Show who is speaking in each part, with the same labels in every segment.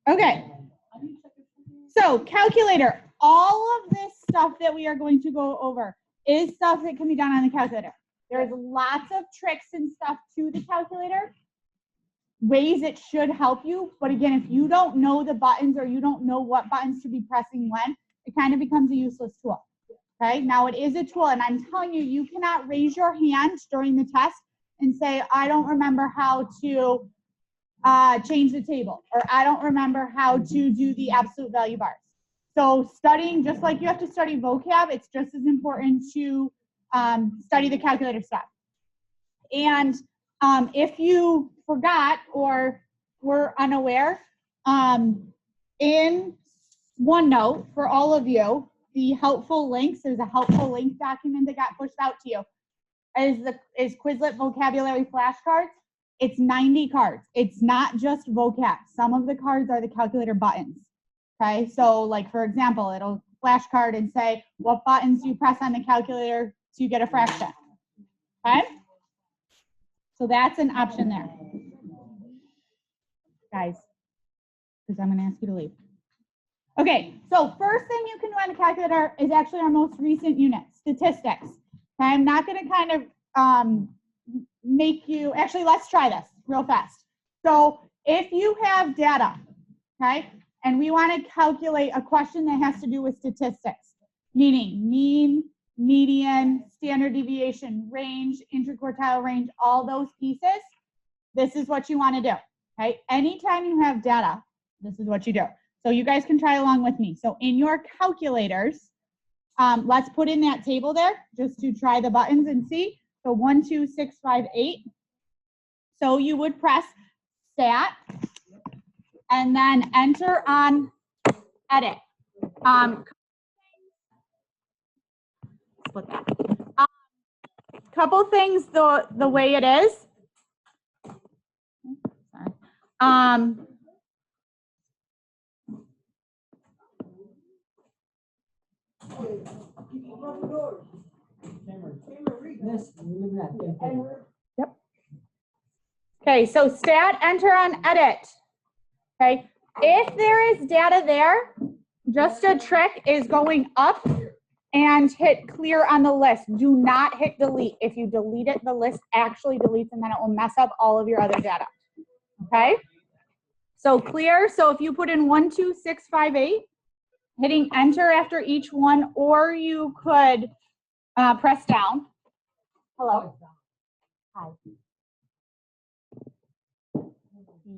Speaker 1: Okay. So calculator, all of this stuff that we are going to go over is stuff that can be done on the calculator. There's lots of tricks and stuff to the calculator, ways it should help you. But again, if you don't know the buttons or you don't know what buttons to be pressing when, it kind of becomes a useless tool. Okay, now it is a tool, and I'm telling you, you cannot raise your hand during the test and say, I don't remember how to change the table, or I don't remember how to do the absolute value bars. So studying, just like you have to study vocab, it's just as important to study the calculator stuff. And if you forgot or were unaware, in OneNote for all of you, the helpful links, there's a helpful link document that got pushed out to you, is Quizlet vocabulary flashcards. It's 90 cards. It's not just vocab. Some of the cards are the calculator buttons. Okay, so like for example, it'll flashcard and say, what buttons do you press on the calculator to get a fraction? Okay, so that's an option there. Guys, because I'm going to ask you to leave. Okay, so first thing you can do on the calculator is actually our most recent unit, statistics. Okay, I'm not going to kind of make you, actually let's try this real fast. So if you have data, okay, and we want to calculate a question that has to do with statistics, meaning mean, median, standard deviation, range, interquartile range, all those pieces, this is what you want to do. Okay, anytime you have data, this is what you do. So you guys can try along with me. So in your calculators, let's put in that table there just to try the buttons and see. So 1, 2, 6, 5, 8. So you would press stat and then enter on edit. Split that. Couple things the way it is. Sorry. Yep. Okay, so stat, enter on edit. Okay, if there is data there, just a trick is going up and hit clear on the list. Do not hit delete. If you delete it, the list actually deletes and then it will mess up all of your other data. Okay, so clear. So if you put in 1, 2, 6, 5, 8, hitting enter after each one, or you could press down. Hello. Hi.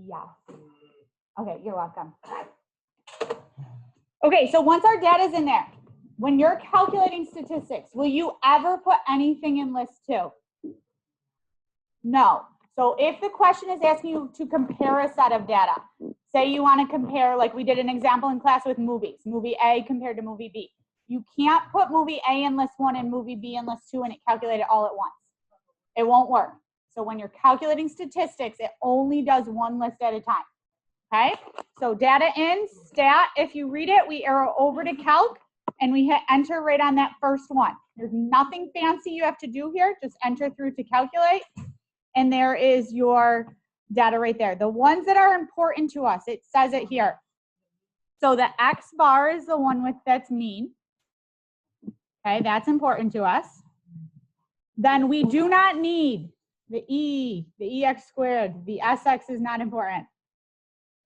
Speaker 1: Yes. Okay, you're welcome. Okay, so once our data is in there, when you're calculating statistics, will you ever put anything in list 2? No. So if the question is asking you to compare a set of data, say you want to compare, like we did an example in class with movies, movie A compared to movie B. You can't put movie A in list 1 and movie B in list 2 and it calculate it all at once. It won't work. So when you're calculating statistics, it only does one list at a time. Okay, so data in, stat, if you read it, we arrow over to calc and we hit enter right on that first one. There's nothing fancy you have to do here, just enter through to calculate. And there is your data right there. The ones that are important to us, it says it here. So the X bar is the one with that's mean. Okay, that's important to us. Then we do not need the EX squared, the SX is not important.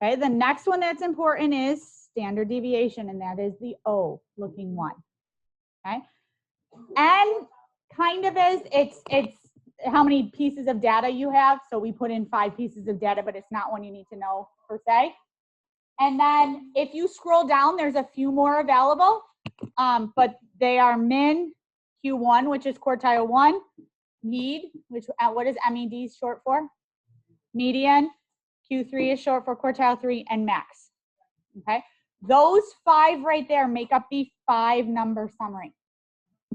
Speaker 1: Okay, the next one that's important is standard deviation, and that is the O looking one. Okay, and kind of is, it's how many pieces of data you have. So we put in 5 pieces of data, but it's not one you need to know per se. And then if you scroll down, there's a few more available, but they are min, Q1, which is quartile 1, med, which what is MED short for? Median. Q3 is short for quartile 3, and max. Okay, those 5 right there make up the 5-number summary.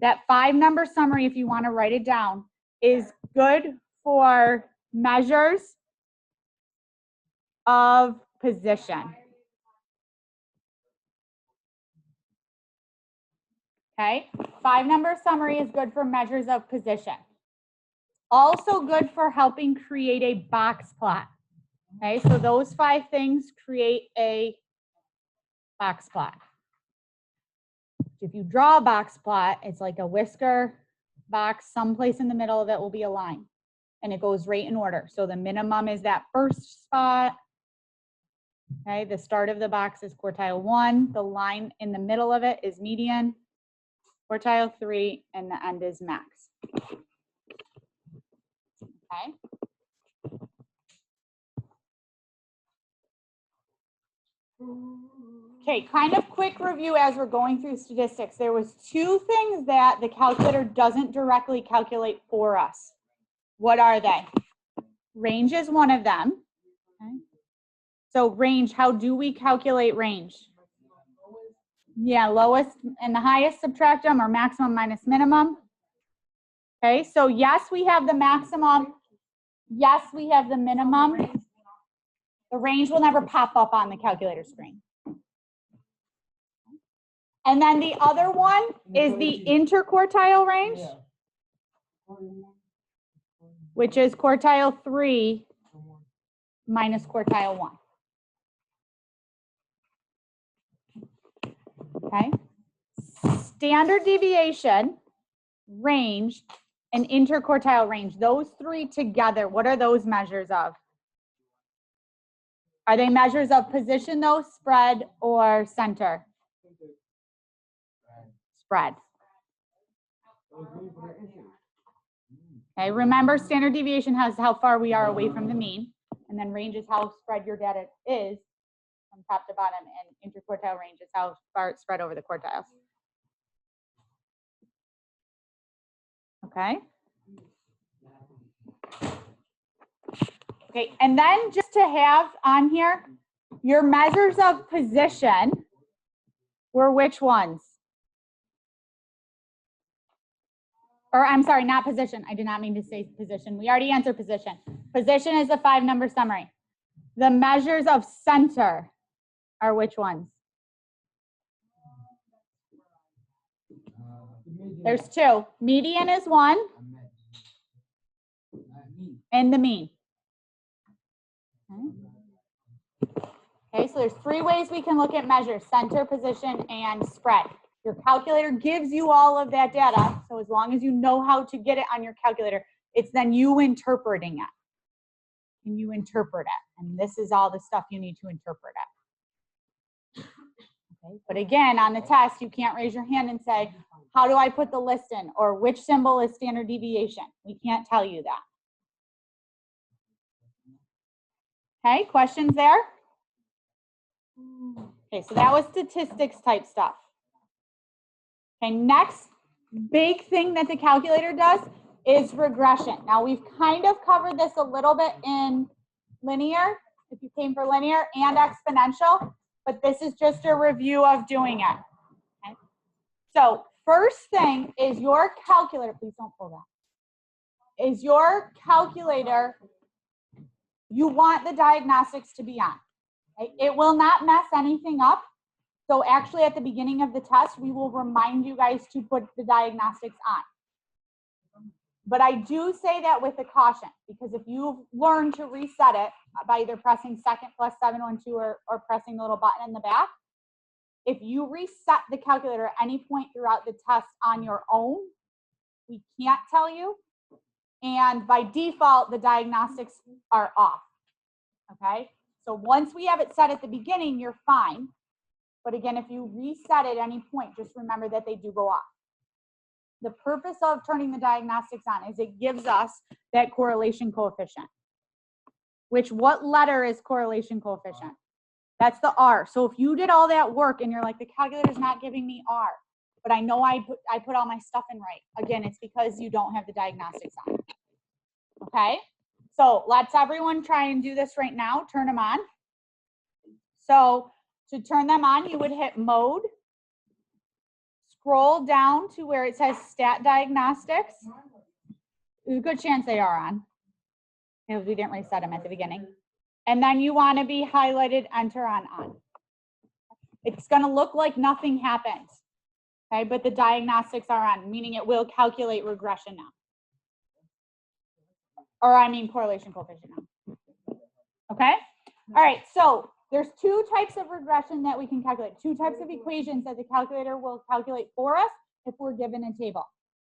Speaker 1: That 5-number summary, if you want to write it down, is good for measures of position. Okay, 5-number summary is good for measures of position. Also good for helping create a box plot. Okay, so those 5 things create a box plot. If you draw a box plot, it's like a whisker box, someplace in the middle of it will be a line, and it goes right in order. So the minimum is that first spot. Okay, the start of the box is quartile 1, the line in the middle of it is median, quartile 3, and the end is max. Okay. Okay, kind of quick review as we're going through statistics. There was 2 things that the calculator doesn't directly calculate for us. What are they? Range is one of them. Okay. So range, how do we calculate range? Yeah, lowest and the highest, subtract them, or maximum minus minimum. Okay, so yes, we have the maximum. Yes, we have the minimum. The range will never pop up on the calculator screen. And then the other one is the interquartile range, which is quartile 3 minus quartile 1. Okay. Standard deviation, range, and interquartile range. Those 3 together, what are those measures of? Are they measures of position though, spread, or center? Spread. Okay, remember standard deviation has how far we are away from the mean, and then range is how spread your data is from top to bottom, and interquartile range is how far it's spread over the quartiles. Okay. Okay, and then just to have on here, your measures of position were which ones? Or I'm sorry, not position. I did not mean to say position. We already answered position. Position is a 5-number summary. The measures of center are which ones? There's 2. Median is 1. And the mean. Okay, so there's 3 ways we can look at measures: center, position, and spread. Your calculator gives you all of that data, so as long as you know how to get it on your calculator, it's then you interpreting it. And you interpret it, and this is all the stuff you need to interpret it. Okay, but again, on the test, you can't raise your hand and say, how do I put the list in, or which symbol is standard deviation? We can't tell you that. Okay, questions there? Okay, so that was statistics type stuff. Okay, next big thing that the calculator does is regression. Now we've kind of covered this a little bit in linear, if you came for linear, and exponential, but this is just a review of doing it. Okay? So first thing is your calculator, please don't pull that, is your calculator, you want the diagnostics to be on. Okay? It will not mess anything up. So actually at the beginning of the test, we will remind you guys to put the diagnostics on. But I do say that with a caution, because if you've learned to reset it by either pressing second plus 712 or pressing the little button in the back, if you reset the calculator at any point throughout the test on your own, we can't tell you. And by default, the diagnostics are off. Okay? So once we have it set at the beginning, you're fine. But again, if you reset at any point, just remember that they do go off. The purpose of turning the diagnostics on is it gives us that correlation coefficient. Which, what letter is correlation coefficient? That's the R. So if you did all that work and you're like, the calculator's not giving me R, but I know I put all my stuff in right. Again, it's because you don't have the diagnostics on. Okay? So let's everyone try and do this right now. Turn them on. So to turn them on, you would hit mode, scroll down to where it says stat diagnostics. There's a good chance they are on, because we didn't reset them at the beginning. And then you want to be highlighted enter on. It's going to look like nothing happened, okay, but the diagnostics are on, meaning it will calculate regression now. Or I mean correlation coefficient now. Okay? All right, so there's two types of regression that we can calculate, two types of equations that the calculator will calculate for us if we're given a table.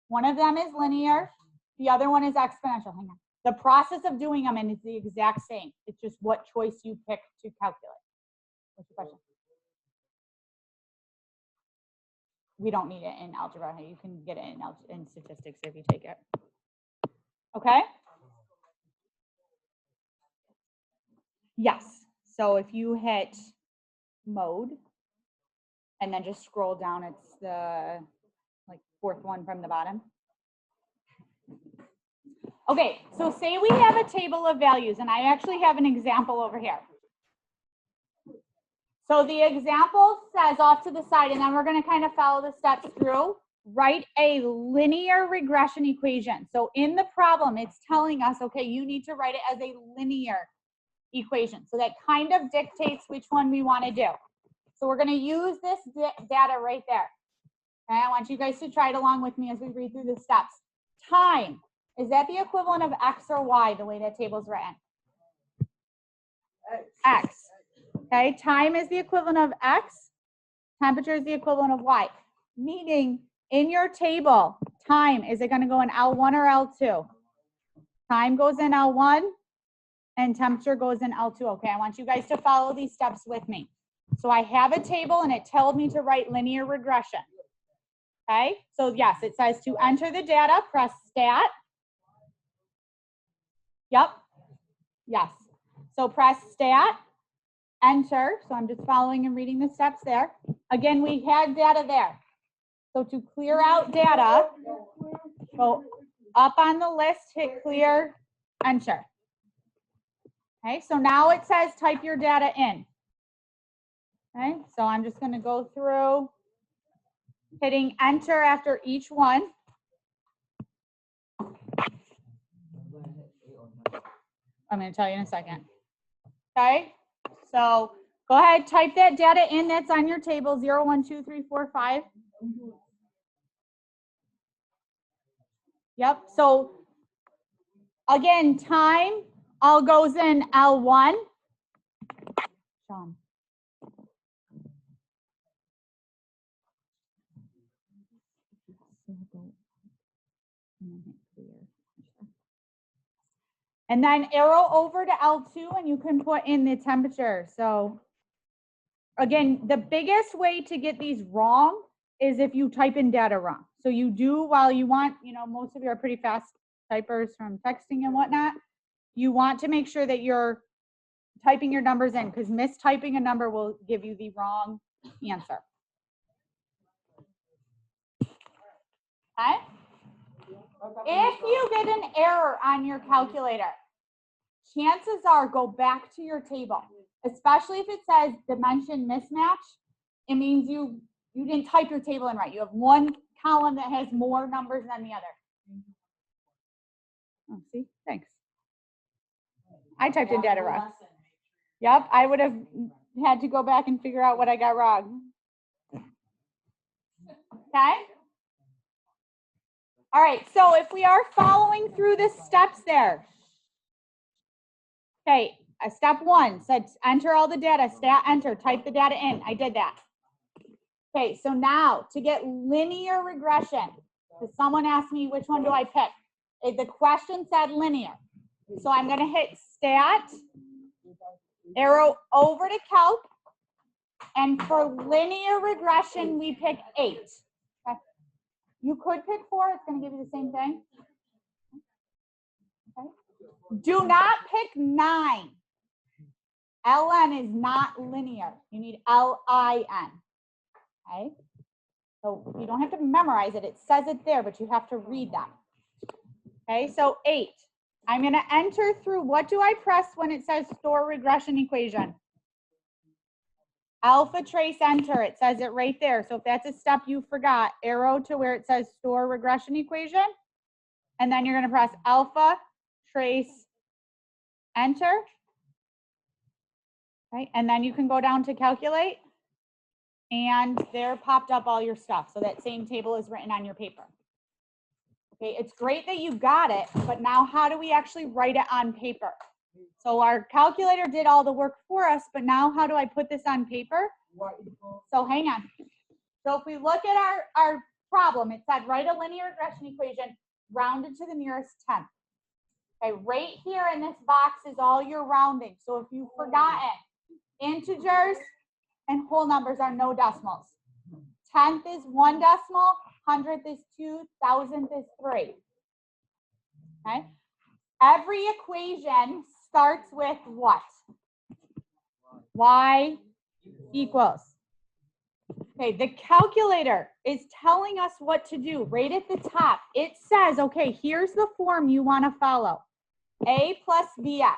Speaker 1: One of them is linear, the other one is exponential. Hang on. The process of doing them is the exact same. It's just what choice you pick to calculate. What's your question? We don't need it in algebra. You can get it in statistics if you take it. Okay? Yes. So if you hit mode and then just scroll down, it's the like fourth one from the bottom. Okay, so say we have a table of values, and I actually have an example over here. So the example says off to the side, and then we're going to kind of follow the steps through. Write a linear regression equation. So in the problem, it's telling us, okay, you need to write it as a linear equation. So that kind of dictates which one we want to do. So we're going to use this data right there. Okay, I want you guys to try it along with me as we read through the steps. Time, is that the equivalent of X or Y, the way that table's written? X. Okay, time is the equivalent of X. Temperature is the equivalent of Y. Meaning, in your table, time, is it going to go in L1 or L2? Time goes in L1 and temperature goes in L2. Okay, I want you guys to follow these steps with me. So I have a table and it tells me to write linear regression. Okay, so yes, it says to enter the data, press stat. Yep, yes. So press stat, enter. So I'm just following and reading the steps there. Again, we had data there. So to clear out data, go up on the list, hit clear, enter. Okay, so now it says type your data in. Okay, so I'm just going to go through hitting enter after each one. I'm going to tell you in a second. Okay, so go ahead, type that data in that's on your table, 0, 1, 2, 3, 4, 5. Yep, so again, time all goes in L1. Sean. And then arrow over to L2 and you can put in the temperature. So again, the biggest way to get these wrong is if you type in data wrong. So you do, while you want, you know, most of you are pretty fast typers from texting and whatnot, you want to make sure that you're typing your numbers in, because mistyping a number will give you the wrong answer. Okay? If you get an error on your calculator, chances are go back to your table, especially if it says dimension mismatch. It means you didn't type your table in right. You have one column that has more numbers than the other. Oh, see, thanks. I typed in data wrong. Yep, I would have had to go back and figure out what I got wrong. Okay. All right, so if we are following through the steps there. Okay, step 1 said enter all the data, stat enter, type the data in. I did that. Okay, so now to get linear regression, because someone asked me which one do I pick? The question said linear. So I'm going to hit stat, arrow over to calc, and for linear regression, we pick 8. Okay. You could pick 4, it's going to give you the same thing. Okay. Do not pick 9. ln is not linear. You need lin. Okay. So you don't have to memorize it. It says it there, but you have to read them. Okay, so 8. I'm going to enter through. What do I press when it says store regression equation? Alpha trace enter. It says it right there. So if that's a step you forgot, arrow to where it says store regression equation. And then you're going to press alpha trace enter. Right, and then you can go down to calculate. And there popped up all your stuff. So that same table is written on your paper. Okay, it's great that you got it, but now how do we actually write it on paper? So our calculator did all the work for us, but now how do I put this on paper? So hang on. So if we look at our problem, it said write a linear regression equation rounded to the nearest tenth. Okay, right here in this box is all your rounding. So if you've forgotten, integers and whole numbers are no decimals. Tenth is 1 decimal, hundredth is 2, thousandth is 3. Okay. Every equation starts with what? Y equals. Okay, the calculator is telling us what to do right at the top. It says, okay, here's the form you want to follow. A plus bx.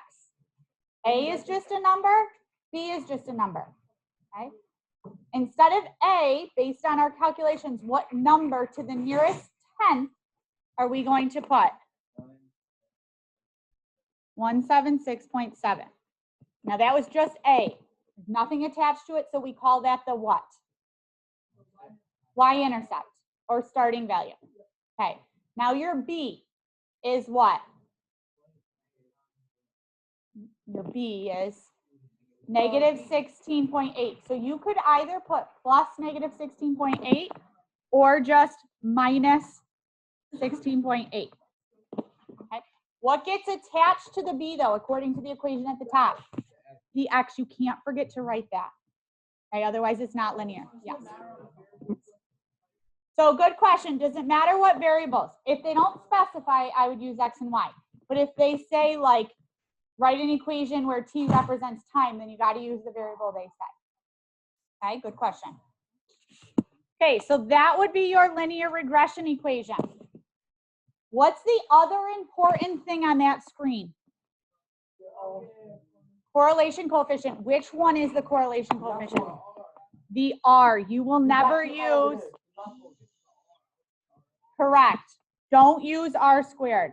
Speaker 1: A is just a number, b is just a number. Okay. Instead of a, based on our calculations, what number to the nearest tenth are we going to put? 176.7. Now that was just a. There's nothing attached to it, so we call that the what? Y-intercept, or starting value. Okay, now your b is what? Your b is negative 16.8. So you could either put plus negative 16.8 or just minus 16.8. Okay. What gets attached to the b though, according to the equation at the top? The x. You can't forget to write that. Okay, otherwise it's not linear. Yes. So good question. Does it matter what variables? If they don't specify, I would use x and y. But if they say like, write an equation where t represents time, then you got to use the variable they say. Okay, good question. Okay, so that would be your linear regression equation. What's the other important thing on that screen? Correlation coefficient. Which one is the correlation coefficient? The R. You will never use. Correct. Don't use R squared.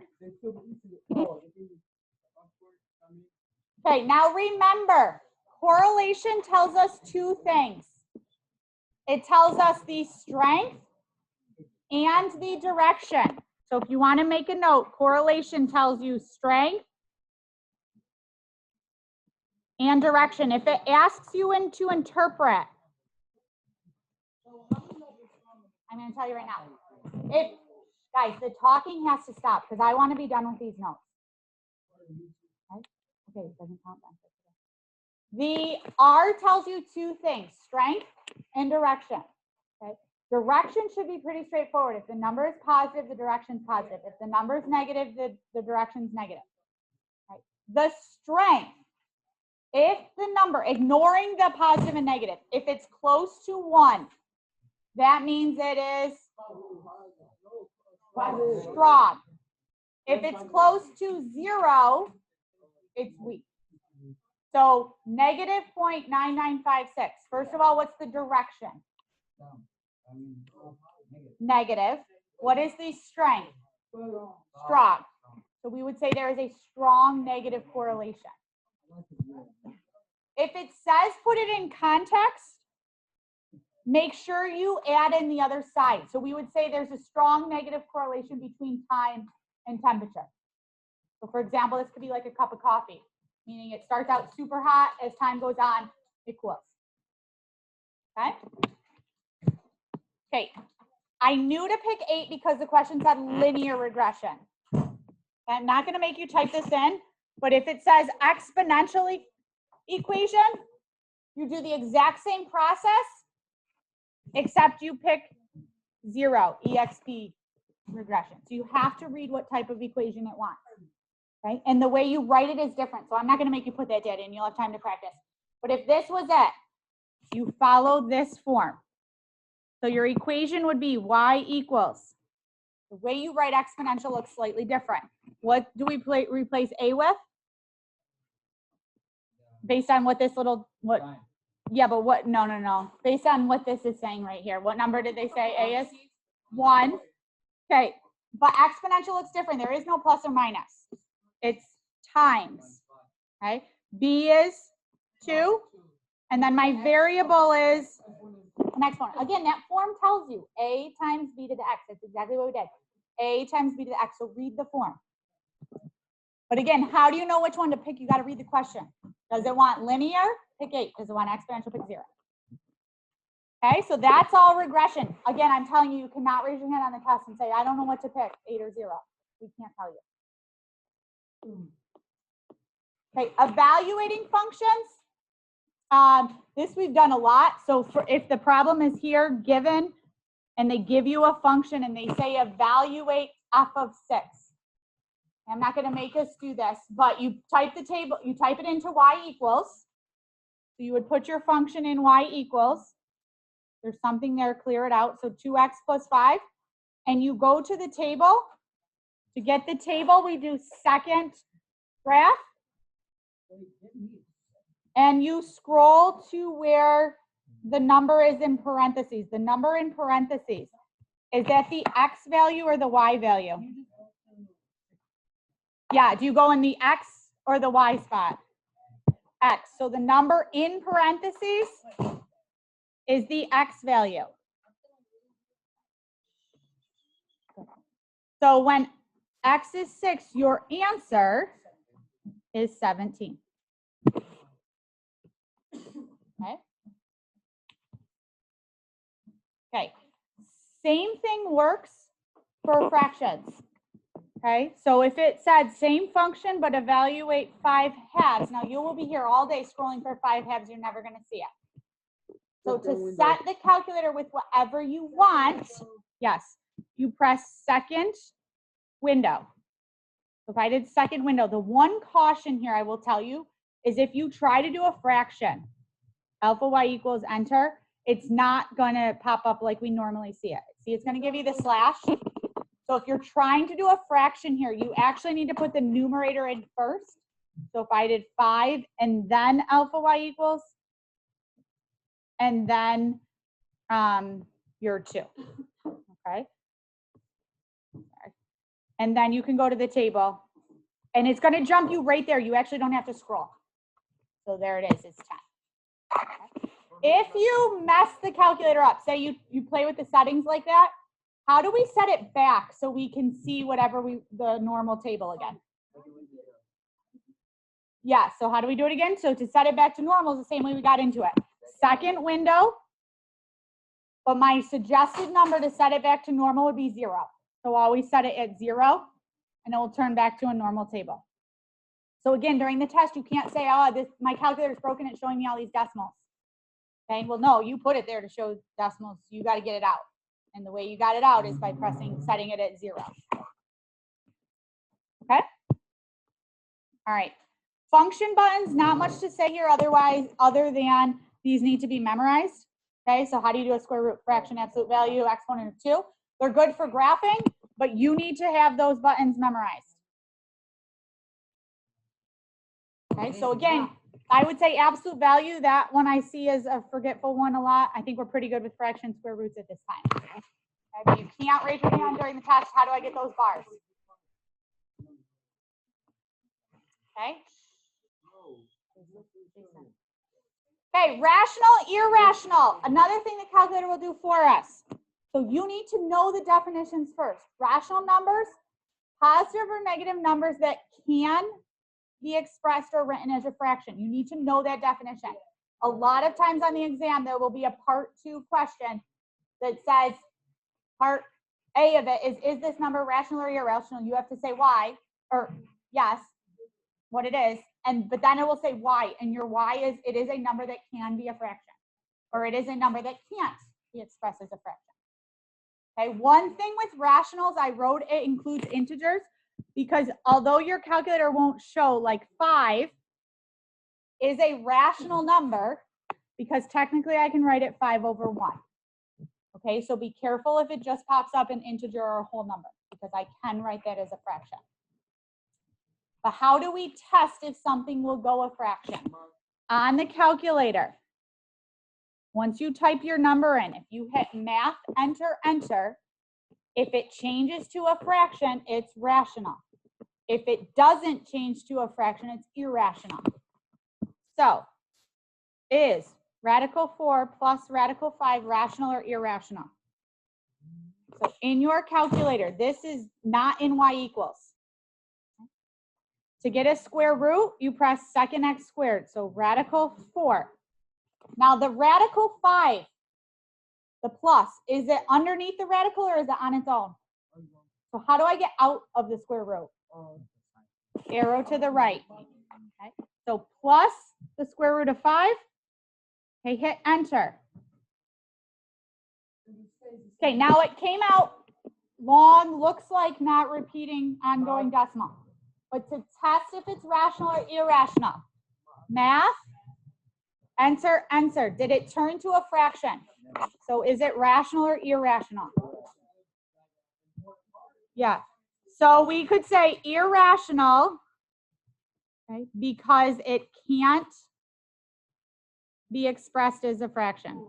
Speaker 1: Okay, now remember, correlation tells us two things. It tells us the strength and the direction. So if you want to make a note, correlation tells you strength and direction. If it asks you to interpret, I'm going to tell you right now. Guys, the talking has to stop because I want to be done with these notes. Okay, it doesn't count then. The R tells you two things, strength and direction. Okay, direction should be pretty straightforward. If the number is positive, the direction is positive. If the number is negative, the direction is negative. Okay. The strength, if the number, ignoring the positive and negative, if it's close to 1, that means it is strong. If it's close to 0, it's weak. So negative 0.9956. First of all, what's the direction? Negative. What is the strength? Strong. So we would say there is a strong negative correlation. If it says put it in context, make sure you add in the other side. So we would say there's a strong negative correlation between time and temperature. So for example, this could be like a cup of coffee, meaning it starts out super hot, as time goes on, it cools. Okay? Okay, I knew to pick 8 because the question said linear regression. I'm not going to make you type this in, but if it says exponential equation, you do the exact same process, except you pick 0, EXP regression. So you have to read what type of equation it wants. Right? And the way you write it is different. So I'm not going to make you put that data in. You'll have time to practice. But if this was it, you follow this form. So your equation would be y equals. The way you write exponential looks slightly different. What do we replace a with? Based on what this little, what? Yeah, but what? No. Based on what this is saying right here. What number did they say a is? 1. Okay, but exponential looks different. There is no plus or minus. It's times. Okay, b is 2, and then my variable is an exponent. Again, that form tells you a times b to the x. That's exactly what we did. A times b to the x. So read the form. But again, how do you know which one to pick? You got to read the question. Does it want linear? Pick 8. Does it want exponential? Pick 0. Okay, so that's all regression. Again, I'm telling you, you cannot raise your hand on the test and say, I don't know what to pick, 8 or 0. We can't tell you. Okay, evaluating functions. This we've done a lot. So if the problem is here given and they give you a function and they say evaluate f of 6. I'm not going to make us do this, but you type the table, you type it into y equals. So you would put your function in y equals. There's something there, clear it out. So 2x plus 5. And you go to the table. To get the table, we do second graph. And you scroll to where the number is in parentheses. The number in parentheses, is that the x value or the y value? Yeah, do you go in the x or the y spot? X. So the number in parentheses is the x value. So when x is 6, your answer is 17. Okay. Okay. Same thing works for fractions. Okay. So if it said same function but evaluate 5 halves, now you will be here all day scrolling for 5 halves. You're never going to see it. So to set the calculator with whatever you want, yes, you press second window. So if I did second window, the one caution here I will tell you is if you try to do a fraction, alpha y equals enter, it's not going to pop up like we normally see it. See, it's going to give you the slash. So if you're trying to do a fraction here, you actually need to put the numerator in first. So if I did 5 and then alpha y equals, and then your 2, okay? And then you can go to the table, and it's going to jump you right there. You actually don't have to scroll. So there it is, it's 10. Okay. If you mess the calculator up, say you play with the settings like that, how do we set it back so we can see whatever the normal table again? Yeah, so how do we do it again? So to set it back to normal is the same way we got into it. Second window, but my suggested number to set it back to normal would be 0. So always set it at 0, and it will turn back to a normal table. So again, during the test, you can't say, oh, my calculator is broken, it's showing me all these decimals. Okay, well, no, you put it there to show decimals. You got to get it out. And the way you got it out is by setting it at 0. Okay? All right. Function buttons, not much to say here other than these need to be memorized. Okay, so how do you do a square root, fraction, absolute value, exponent of 2? They're good for graphing, but you need to have those buttons memorized. Okay, so again, I would say absolute value, that one I see as a forgetful one a lot. I think we're pretty good with fractions, square roots at this time. Okay, but you can't raise your hand during the test. How do I get those bars? Okay. Okay, rational, irrational. Another thing the calculator will do for us. So you need to know the definitions first. Rational numbers, positive or negative numbers that can be expressed or written as a fraction. You need to know that definition. A lot of times on the exam, there will be a part 2 question that says, part A of it is this number rational or irrational? You have to say why, or yes, what it is, but then it will say why, and your why is it is a number that can be a fraction, or it is a number that can't be expressed as a fraction. Okay, one thing with rationals, I wrote it includes integers, because although your calculator won't show, like 5 is a rational number, because technically I can write it 5 over 1. Okay, so be careful if it just pops up an integer or a whole number, because I can write that as a fraction. But how do we test if something will go a fraction? On the calculator, once you type your number in, if you hit math, enter, enter, if it changes to a fraction, it's rational. If it doesn't change to a fraction, it's irrational. So, is radical 4 plus radical 5 rational or irrational? So in your calculator, this is not in y equals. To get a square root, you press second x squared. So radical 4. Now the radical 5, the plus, is it underneath the radical or is it on its own? So how do I get out of the square root? Arrow to the right. Okay. So plus the square root of 5. Okay, hit enter. Okay, now it came out long, looks like not repeating ongoing decimal. But to test if it's rational or irrational, math, enter, enter. Did it turn to a fraction? So is it rational or irrational? Yeah. So we could say irrational, okay, because it can't be expressed as a fraction.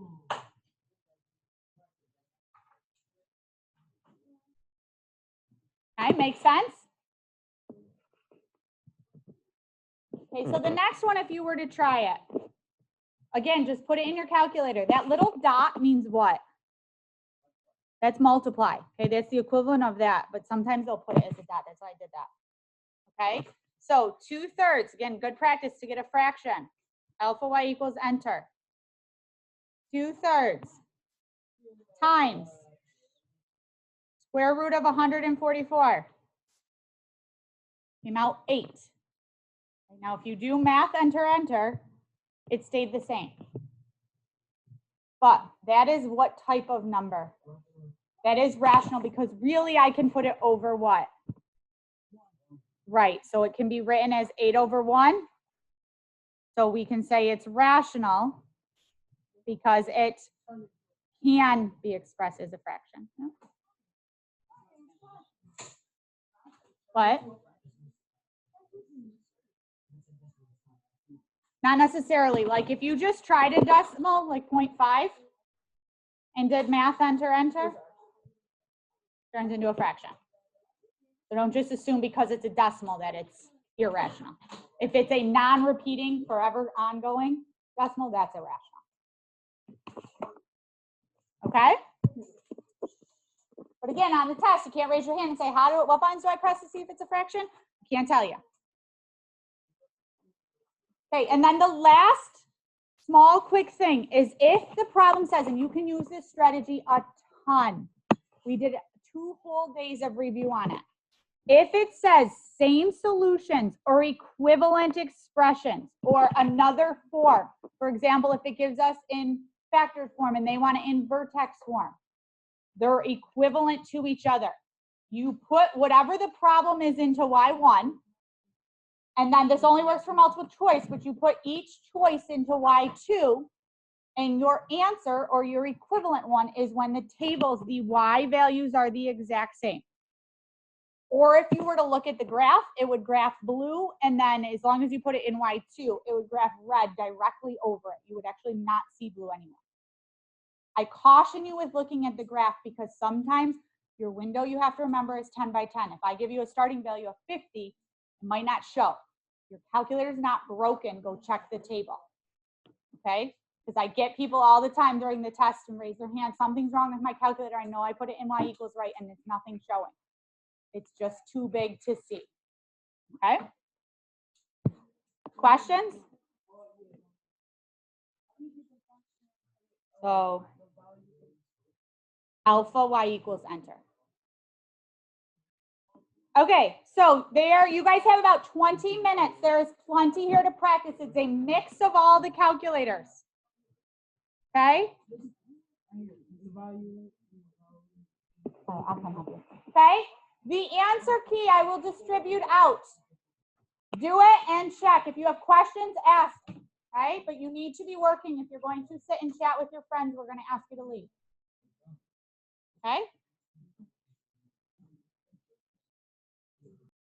Speaker 1: Okay, makes sense? Okay, so the next one, if you were to try it, again, just put it in your calculator. That little dot means what? That's multiply. Okay, that's the equivalent of that, but sometimes they'll put it as a dot. That's why I did that. Okay, so 2/3. Again, good practice to get a fraction. Alpha y equals enter. 2/3 times square root of 144. Came out 8. Now, if you do math, enter, enter, it stayed the same. But that is what type of number? That is rational because really I can put it over what? Right, so it can be written as 8/1. So we can say it's rational because it can be expressed as a fraction. What? Not necessarily. Like if you just tried a decimal, like 0.5, and did math, enter, enter, turns into a fraction. So don't just assume because it's a decimal that it's irrational. If it's a non-repeating, forever ongoing decimal, that's irrational. Okay? But again, on the test, you can't raise your hand and say, what buttons do I press to see if it's a fraction? I can't tell you. Okay, and then the last small quick thing is if the problem says, and you can use this strategy a ton, we did 2 full days of review on it. If it says same solutions or equivalent expressions or another form, for example, if it gives us in factored form and they want it in vertex form, they're equivalent to each other. You put whatever the problem is into Y1, and then this only works for multiple choice, but you put each choice into Y2, and your answer or your equivalent one is when the tables, the Y values are the exact same. Or if you were to look at the graph, it would graph blue, and then as long as you put it in Y2, it would graph red directly over it. You would actually not see blue anymore. I caution you with looking at the graph because sometimes your window you have to remember is 10 by 10. If I give you a starting value of 50, it might not show. Your calculator is not broken, go check the table. Okay? Because I get people all the time during the test and raise their hand, something's wrong with my calculator. I know I put it in Y equals right and it's nothing showing. It's just too big to see. Okay? Questions? So alpha y equals enter. Okay, so there you guys have about 20 minutes. There's plenty here to practice. It's a mix of all the calculators. Okay? Oh, I'll come help you. Okay? The answer key I will distribute out. Do it and check. If you have questions, ask. Okay? But you need to be working. If you're going to sit and chat with your friends, we're going to ask you to leave. Okay?